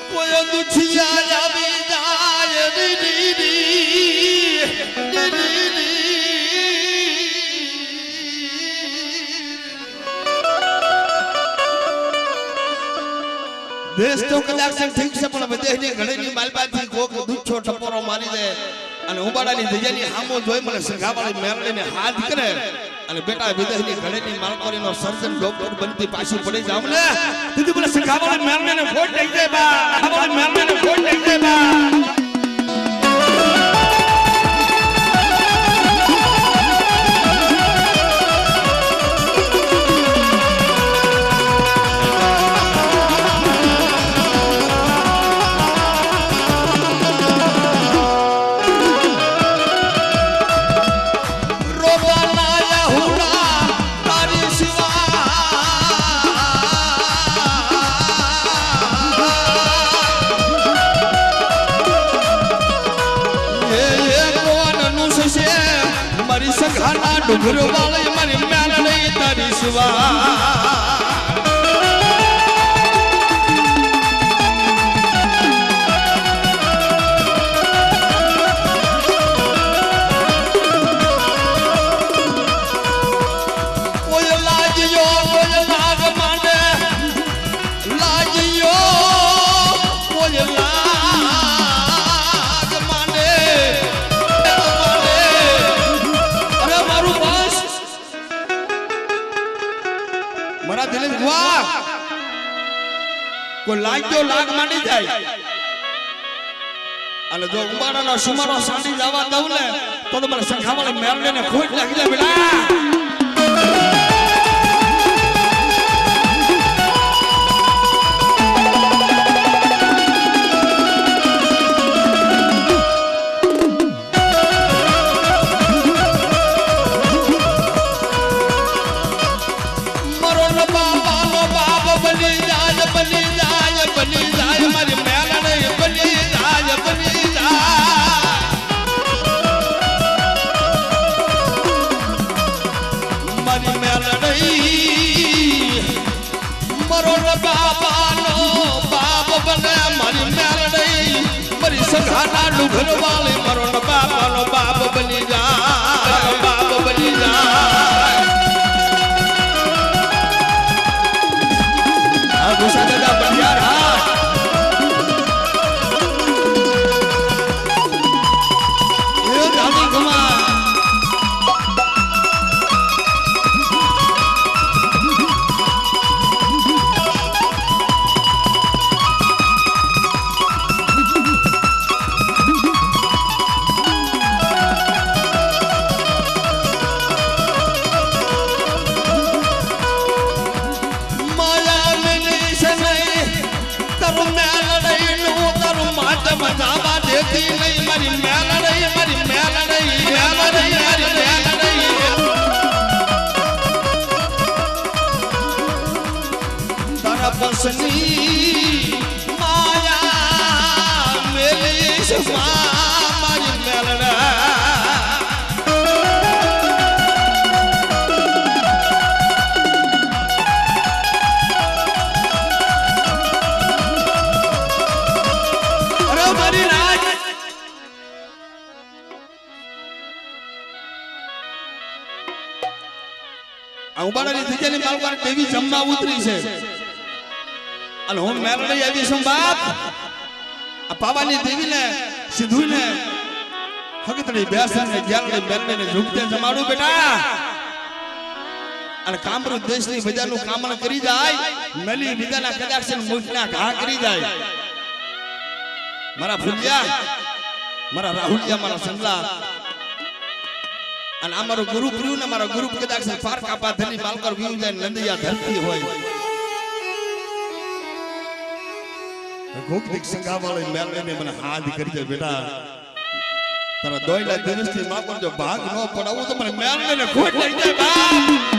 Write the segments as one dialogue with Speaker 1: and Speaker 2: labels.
Speaker 1: કોઈ દુખિયા આવી જાય દેશ તો કદાચ ઠીક છે પણ વિદેશની ઘડીની માલબાથી કોક દુચ્છો ટપોરો મારી દે અને ઉબાડાની દયાની હામો જોઈ મને સંઘાવાળી મેરડીને હાથ કરે અને બેટા વિદેશની ઘડીની માલકોરીનો સર્જન ડોક્ટર બનતી પાછી પડી જાવ ને દીદી મને સંઘાવાળી મેરડીને ફોટ લઈ જાય બા સંઘાવાળી મેરડીને ફોટ લઈ જાય બા ડુંગર વાળે મારી મેલડી તારી સિવા કોઈ લાજ્યો કોઈ લાગ માંડે લાજ્યો કોઈ લાગ માંડે મારા દિલીપ વાહ કોઈ લાગ્યો લાગ માંડી જાય અને જો ઉબાડાનો સુમારો સાંડી જવા દઉં ને તો મને સંખાવાળી મેરડીને ખોટ લાગી જાય બેટા સંઘાના ડુંગર વાળે મારો બાપાનો બાપ બની જાય બાપ બની જાય આ ગુસા દાદા બનિયાર હા એ દાદી કુમાર બસની માયા મેલી સમા મારી મેલડા અરે મારી રાજ ઉબાડાની થીજાની માલવાર દેવી જમવા ઉતરી છે અને હું મેરડી આવી છું બાપ આ પાવાની દેવીને સિંધુને હકતડી બેસને ગ્યાલડી મેરડીને ઝુકતે જમાડું બેટા અને કામરૂ દેશની બજારનું કામણ કરી જાય મેલી વિદાના કદાક્ષન મુખના ઘા કરી જાય મારા ફુલિયા મારા રાહુલિયા મારા સંગલા અને અમારો ગુરુ પ્રિયુ ને મારા ગુરુ કદાક્ષન પાર કાપા ધની માલકર વ્યુ જાય નંદિયા ધરતી હોય ગોકદિક સંગાવાળી મેલડીને મને હાથ કરી દે બેટા તારા દોયલા દિવસથી માપર જો ભાગ ન પડાવું તો મને મેલડીને ખોટ લઈ જાય બાપ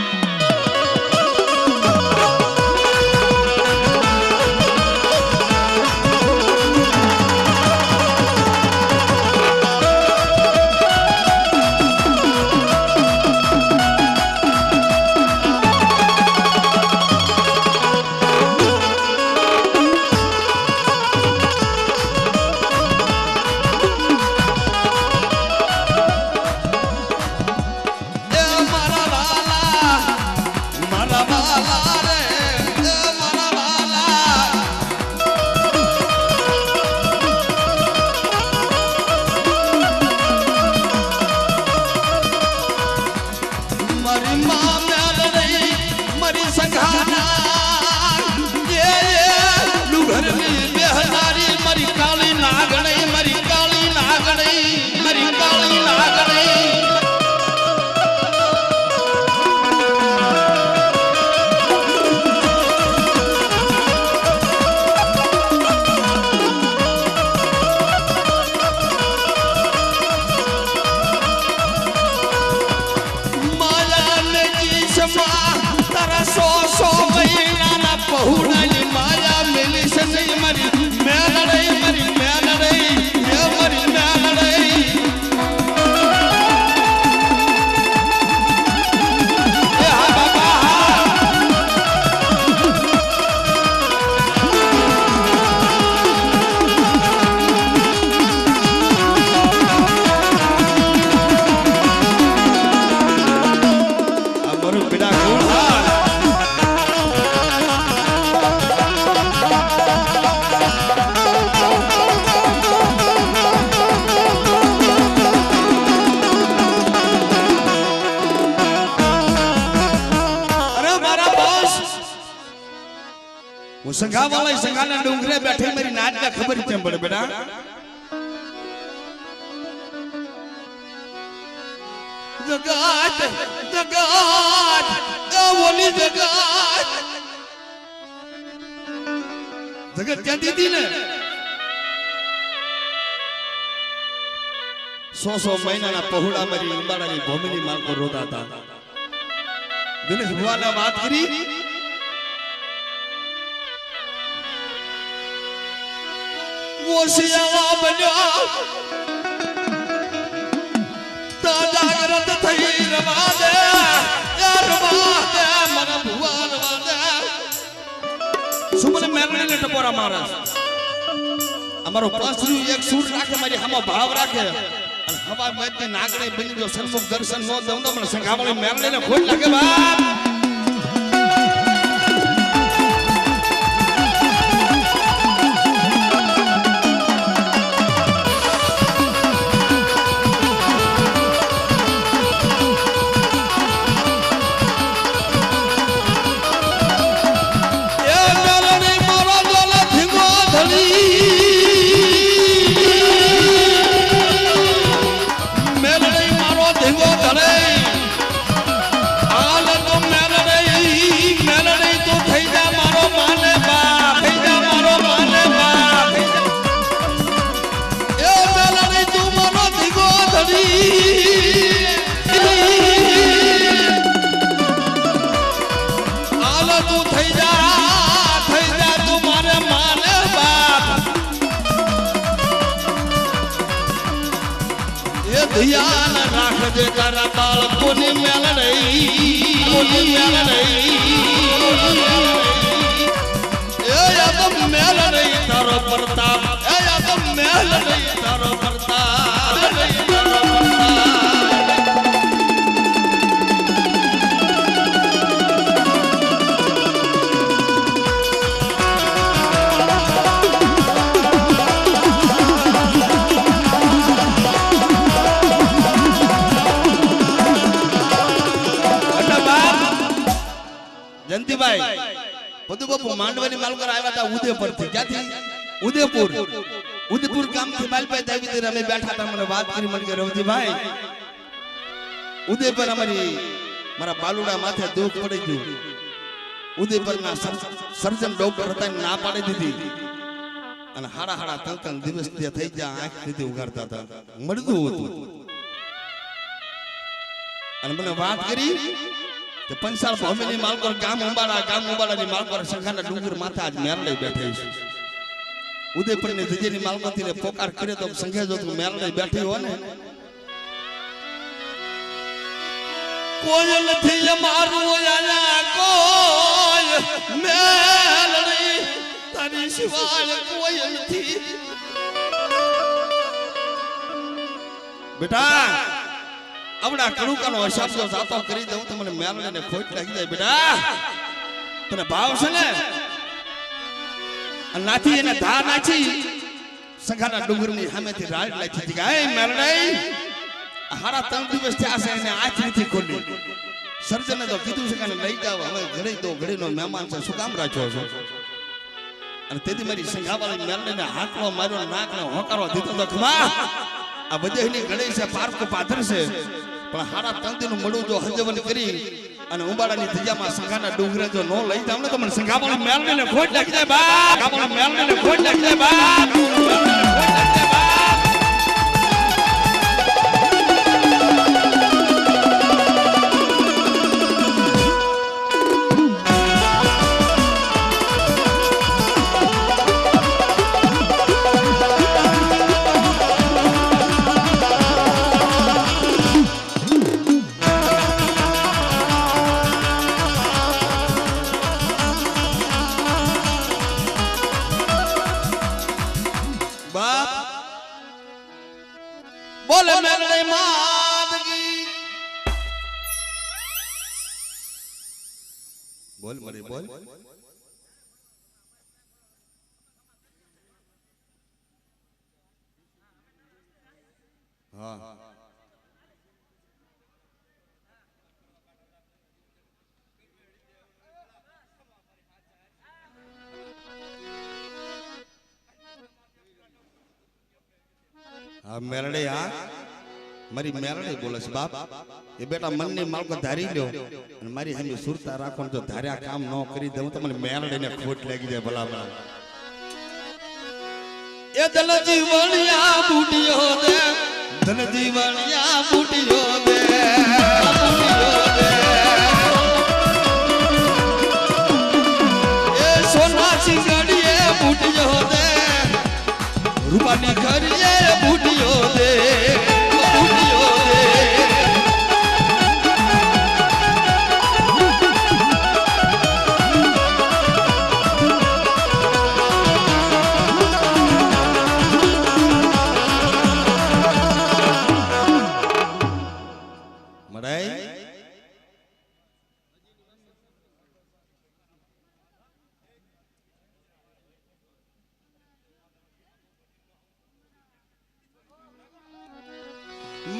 Speaker 1: संघा वाला संघाना डूंगरे बैठे मेरी नाच का खबर ही पड़े बेटा जगत जगत बोली जगत जगत क्या दी थी ने 100 महीना ना पहुड़ा मरी अंबाड़ा की भूमिनी मां को रोता था दिनेश भुआ ने बात करी वो सियावा बन्या ता जागृत थई रवा दे मगा भुआ रवा दे सुमन मेरने ने टपोरा मारा અમારો પાસરી એક સૂર રાખે મારી હામો ભાવ રાખે અને હવા મેથી નાગરે બની જો સન્મુખ દર્શન નો દઉં તો મને સંઘાવળી મેરને ને ખોટ લાગે બાપ ध्यान राख जे तारा बाल कोनी मेल नहीं ए या तो मेल नहीं तारो प्रताप ए या तो मेल नहीं तारो प्रताप नहीं तारो प्रताप जयंती भाई पदु बापू मांडवानी मालकर आया था उदयपुर थी क्या थी उदयपुर काम थी माल पे देवी तेरे में बैठा था मैंने बात करी मन के रवती भाई उदयपुर हमारी मारा बालूड़ा माथे दुख पड़े थी उदयपुर ना सर्जन डॉक्टर होता है ना पाड़े दी અને હાડા હાડા તંકન દિવસ તે થઈ જા આંખ રીતે ઉગાડતા હતા મળતું હતું અને મને વાત કરી કે પંચાલ ભૂમિની માલકોર ગામ ઉંબાડાની માલકોર સંઘાના ડુંગર માથે આજ મેરડે બેઠી છે ઉદયપુરની ધજેની માલકોતીને પોકાર કર્યો તો સંઘે જો તું મેરડે બેઠી હો ને કોયલ થી મારું આયા કોઈ મેલડી તારી સિવાય કોઈ નથી બેટા આવડા કણુકાનો હિસાબ જો જાતો કરી દઉં તો મને મેલને ખોટ લાગી જાય બેટા તને ભાવ છે ને અને નાથી એને ધા નાચી સંઘાના ડુંગરની સામેથી રાડ લાગી હતી કે એ મેલડી હારા 3 દિવસ થયા છે એને આંખ નથી ખોલી સર્જને તો કીધું છે કે લઈ જાવ હવે ઘરે તો ઘડીનો મહેમાન છે શું કામ રાખ્યો છો અને તેથી મારી સંઘાવાળી મેલડીને હાથલો માર્યો નાકને હોકારો દીધો તો ખમા આ બધેની ઘડી છે પારકો પાથર છે પણ હારા તંદીનું મળું જો હજવન કરી અને ઉંબાડાની ધજામાં સંઘાના ડુંગરે જો નો લઈ જાવ ને તો મને સંઘાવાળી મેલડીને ખોટ લાગી જાય બા સંઘાવાળી મેલડીને ખોટ લાગી જાય બા बोले मेरे मादगी बोल मरे बोल हाँ હા મેરડે આ મારી મેરડે બોલે છે બાપ એ બેટા મનની માલકો ધારી લ્યો અને મારી સામે સુરતા રાખો જો ધાર્યા કામ ન કરી દઉં તમને મેરડે ને ખોટ લાગી જાય ભલા એ દલ જીવણિયા બુડિયો દે ધન જીવણિયા બુડિયો દે એ સોના સિંગડીએ બુડિયો દે રૂપાની ઘરીએ બુડિયો દે બુડિયો દે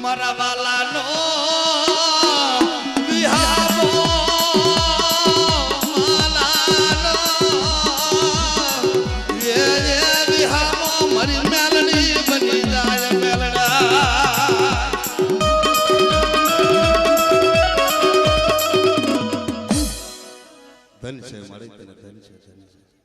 Speaker 1: મારા વાલાનો વિહામો માલાનો એ વિહામો મારી મેલડી બની જાય મેલડા ધન છે મારી તને ધન છે